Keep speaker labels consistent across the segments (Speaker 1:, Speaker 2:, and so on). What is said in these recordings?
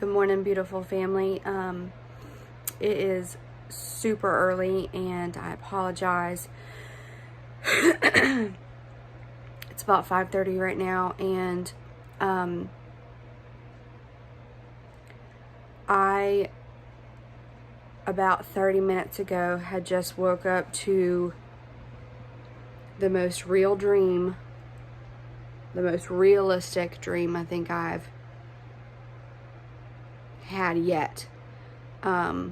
Speaker 1: Good morning, beautiful family. It is super early and I apologize. It's about 5:30 right now, and I about 30 minutes ago had just woke up to the most real dream, the most realistic dream I think I've had yet. I've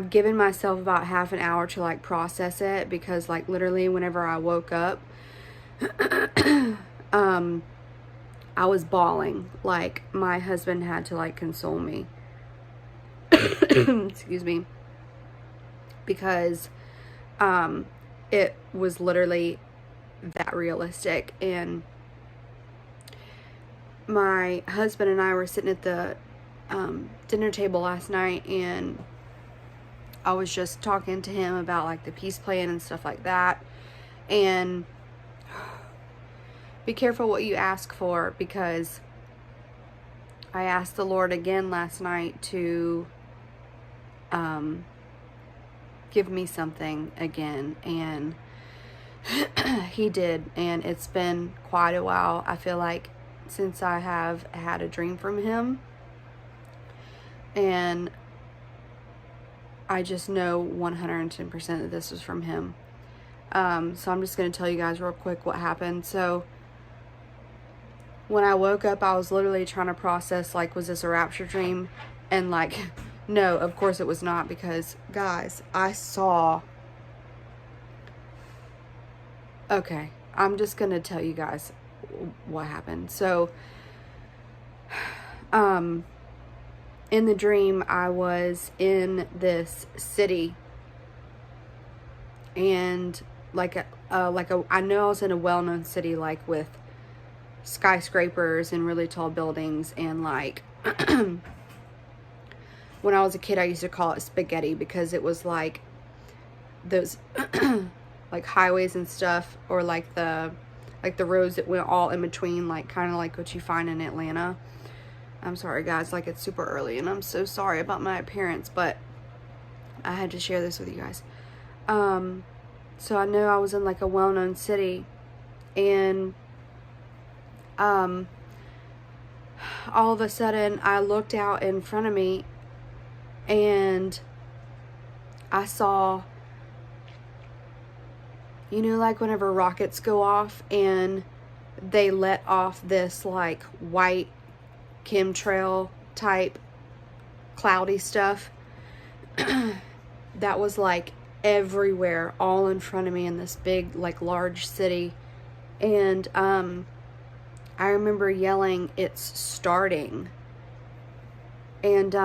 Speaker 1: given myself about half an hour to process it, because literally whenever I woke up, I was bawling. My husband had to console me. Excuse me. Because it was literally that realistic. And my husband and I were sitting at the dinner table last night, and I was just talking to him about the peace plan and stuff like that. And be careful what you ask for, because I asked the Lord again last night to give me something again, and he did. And it's been quite a while, I feel like, since I have had a dream from him, and I just know 110% that this was from him. So I'm just going to tell you guys real quick what happened. So when I woke up, I was literally trying to process, was this a rapture dream? And no, of course it was not, because guys, I saw, okay, I'm just going to tell you guys what happened. So, in the dream, I was in this city, and I know I was in a well-known city, with skyscrapers and really tall buildings, and when I was a kid, I used to call it spaghetti, because it was those highways and stuff, or the roads that went all in between, kind of like what you find in Atlanta. I'm sorry guys, it's super early, and I'm so sorry about my appearance, but I had to share this with you guys. So I know I was in a well-known city, and all of a sudden I looked out in front of me, and I saw, whenever rockets go off and they let off this white chemtrail type cloudy stuff, that was everywhere, all in front of me in this big large city. And I remember yelling, "It's starting." And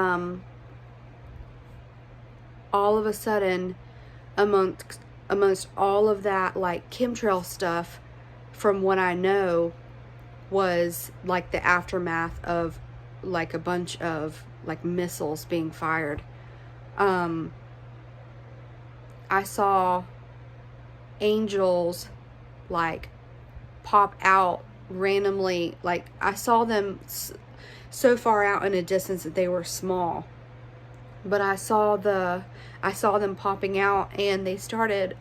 Speaker 1: all of a sudden, amongst all of that chemtrail stuff, from what I know, was the aftermath of a bunch of missiles being fired. I saw angels pop out randomly. I saw them so far out in a distance that they were small, but I saw them popping out, and they started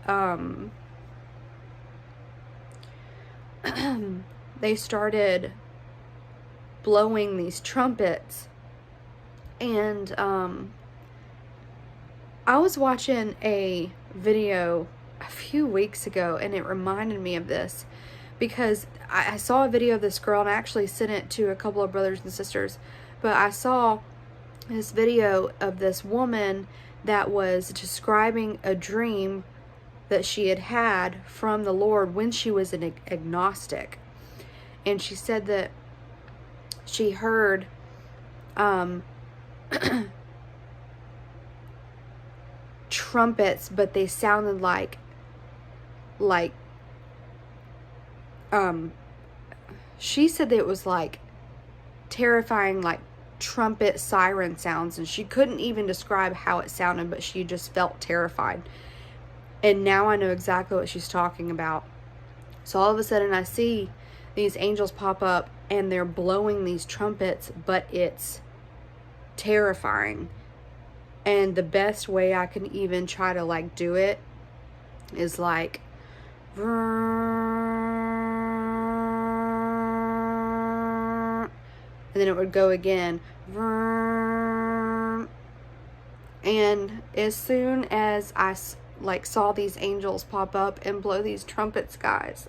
Speaker 1: blowing these trumpets. And I was watching a video a few weeks ago, and it reminded me of this, because I saw a video of this girl, and I actually sent it to a couple of brothers and sisters, but I saw this video of this woman that was describing a dream that she had had from the Lord when she was an agnostic. And she said that she heard trumpets, but they sounded she said that it was terrifying, trumpet siren sounds, and she couldn't even describe how it sounded, but she just felt terrified. And now I know exactly what she's talking about. So all of a sudden I see these angels pop up and they're blowing these trumpets, but it's terrifying. And the best way I can even try to like do it is like, and then it would go again. And as soon as I like saw these angels pop up and blow these trumpets, guys,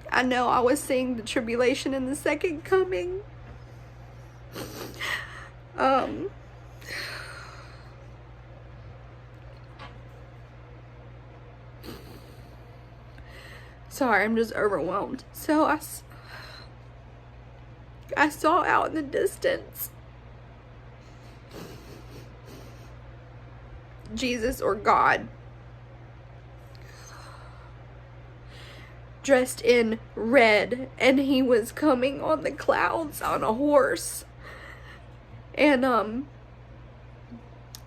Speaker 1: I know I was seeing the tribulation and the second coming. Sorry, I'm just overwhelmed. So I saw out in the distance Jesus or God dressed in red, and he was coming on the clouds on a horse. And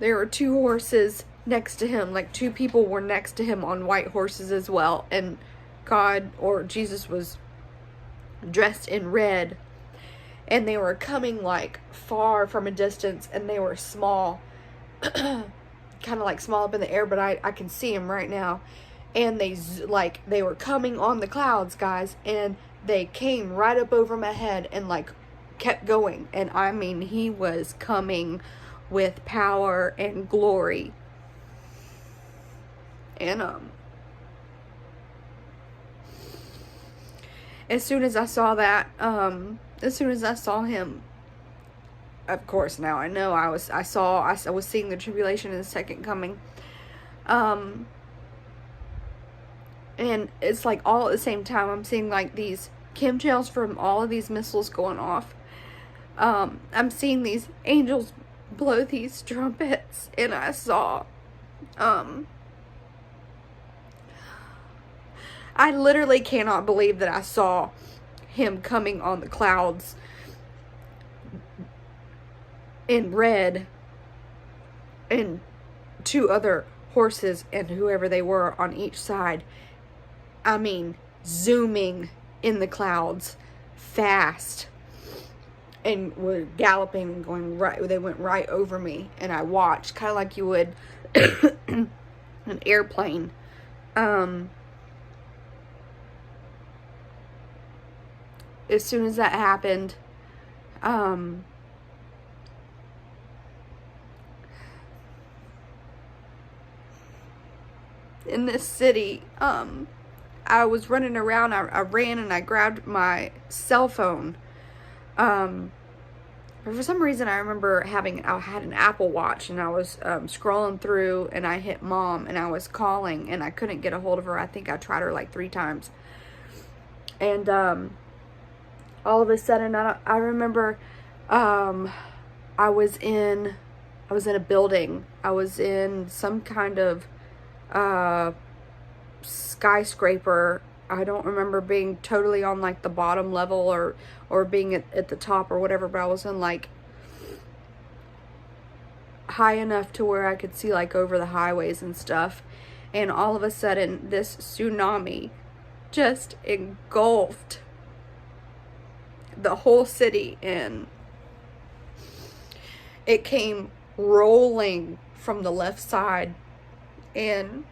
Speaker 1: there were two horses next to him, like two people were next to him on white horses as well, and God or Jesus was dressed in red, and they were coming like far from a distance, and they were small, kind of like small up in the air, but I can see him right now. And they were coming on the clouds, guys, and they came right up over my head and like kept going. And I mean, he was coming with power and glory. And as soon as I saw that, as soon as I saw him, of course now I know I was seeing the tribulation and the second coming. And it's like all at the same time I'm seeing like these chemtrails from all of these missiles going off. I'm seeing these angels blow these trumpets, and I saw I literally cannot believe that I saw him coming on the clouds in red, and two other horses and whoever they were on each side. I mean, zooming in the clouds fast, and were galloping and going right. They went right over me, and I watched, kind of like you would an airplane. As soon as that happened, in this city, I was running around. I ran and I grabbed my cell phone. But for some reason, I remember I had an Apple Watch, and I was scrolling through, and I hit Mom, and I was calling, and I couldn't get a hold of her. I think I tried her like 3 times. And all of a sudden, I remember I was in a building. I was in some kind of skyscraper. I don't remember being totally on like the bottom level or being at the top or whatever, but I was in like high enough to where I could see like over the highways and stuff. And all of a sudden this tsunami just engulfed the whole city, and it came rolling from the left side. And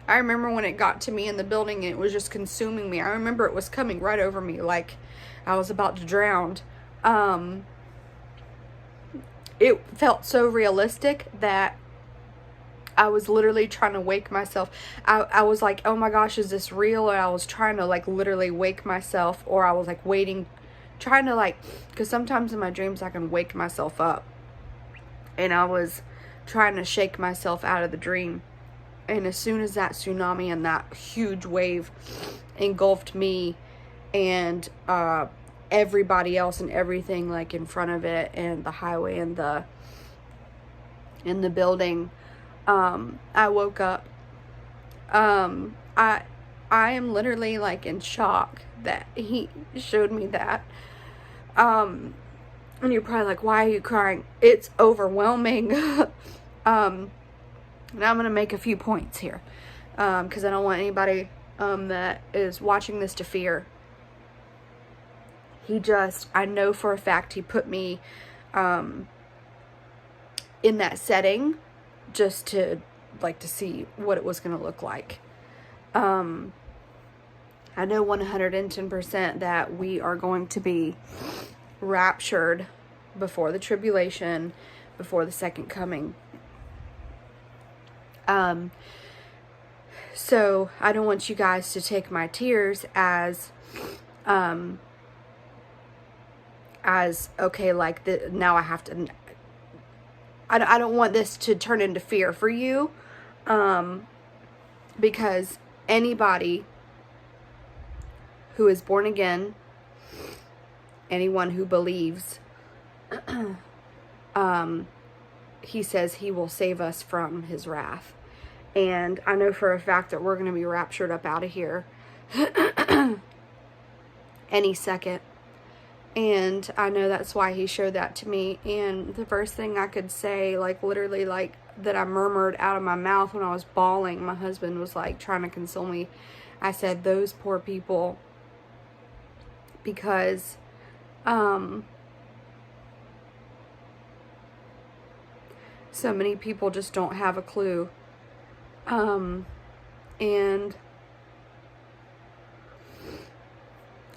Speaker 1: I remember when it got to me in the building and it was just consuming me. I remember it was coming right over me like I was about to drown. It felt so realistic that I was literally trying to wake myself. I was like, oh my gosh, is this real? And I was trying to like literally wake myself, or I was like waiting, trying to like, because sometimes in my dreams I can wake myself up. And I was trying to shake myself out of the dream. And as soon as that tsunami and that huge wave engulfed me and everybody else and everything like in front of it, and the highway and the building, I woke up. I am literally like in shock that he showed me that. And you're probably like, why are you crying? It's overwhelming. And I'm going to make a few points here. because I don't want anybody that is watching this to fear. I know for a fact he put me in that setting just to see what it was going to look like. I know 110% that we are going to be raptured before the tribulation, before the second coming. So I don't want you guys to take my tears as okay, now I have to. I don't want this to turn into fear for you, because anybody who is born again, anyone who believes, he says he will save us from his wrath. And I know for a fact that we're going to be raptured up out of here any second. And I know that's why he showed that to me. And the first thing I could say, literally, that I murmured out of my mouth when I was bawling, my husband was trying to console me. I said, those poor people. Because so many people just don't have a clue. And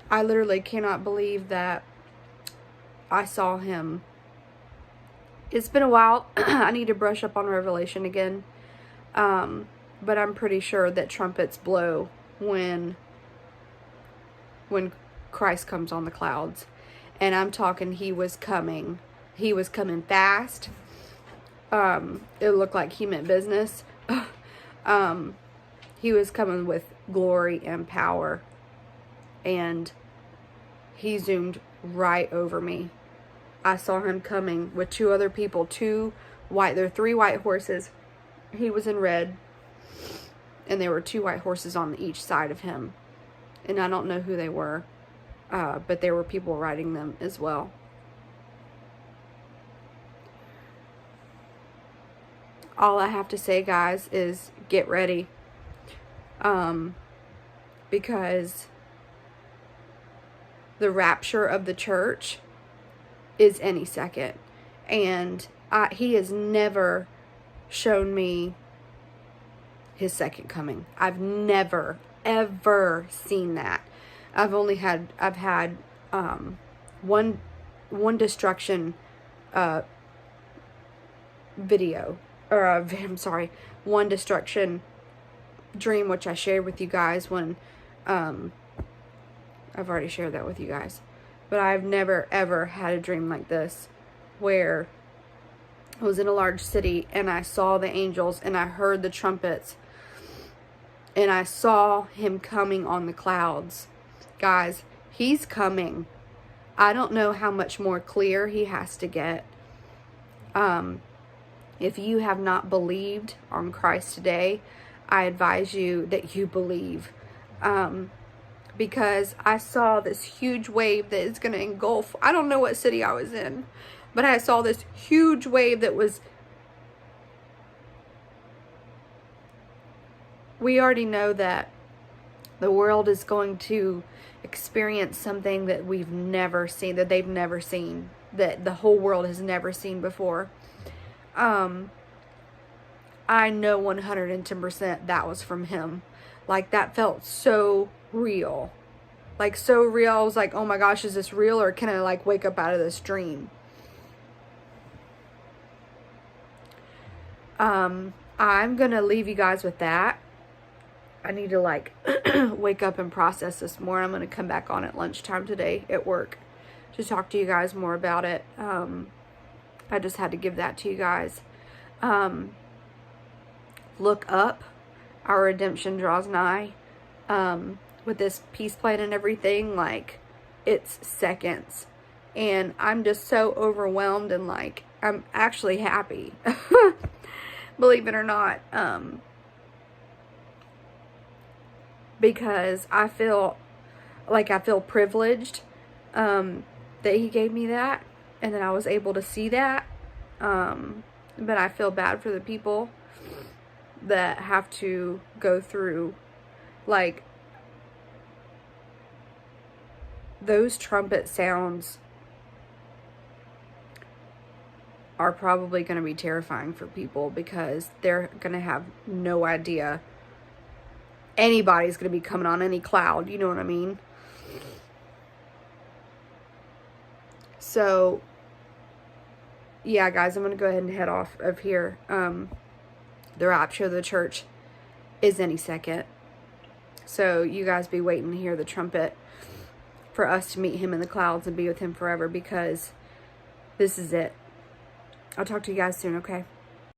Speaker 1: I literally cannot believe that I saw him. It's been a while. I need to brush up on Revelation again. But I'm pretty sure that trumpets blow when Christ comes on the clouds. And I'm talking, he was coming fast. It looked like he meant business. He was coming with glory and power. And he zoomed right over me. I saw him coming with two other people, there were 3 white horses. He was in red. And there were 2 white horses on each side of him. And I don't know who they were. But there were people riding them as well. All I have to say, guys, is get ready. Because the rapture of the church is any second. And he has never shown me his second coming. I've never, ever seen that. I've had one destruction video, or I'm sorry, one destruction dream, which I shared with you guys when I've already shared that with you guys. But I've never ever had a dream like this where I was in a large city and I saw the angels and I heard the trumpets and I saw him coming on the clouds. Guys, he's coming. I don't know how much more clear he has to get. If you have not believed on Christ today, I advise you that you believe. Because I saw this huge wave that is going to engulf. I don't know what city I was in, but I saw this huge wave that was. We already know that the world is going to experience something that we've never seen, that they've never seen, that the whole world has never seen before. I know 110% that was from him. That felt so real. So real. I was like, oh my gosh, is this real, or can I wake up out of this dream? I'm gonna leave you guys with that. I need to wake up and process this more. I'm going to come back on at lunchtime today at work to talk to you guys more about it. I just had to give that to you guys. Look up. Our redemption draws nigh. With this peace plan and everything, it's seconds. And I'm just so overwhelmed and I'm actually happy. Believe it or not. Because I feel privileged that he gave me that and that I was able to see that. But I feel bad for the people that have to go through, like, those trumpet sounds are probably going to be terrifying for people, because they're going to have no idea anybody's going to be coming on any cloud. You know what I mean? So, yeah, guys, I'm going to go ahead and head off of here. The rapture of the church is any second. So, you guys be waiting to hear the trumpet for us to meet him in the clouds and be with him forever, because this is it. I'll talk to you guys soon, okay?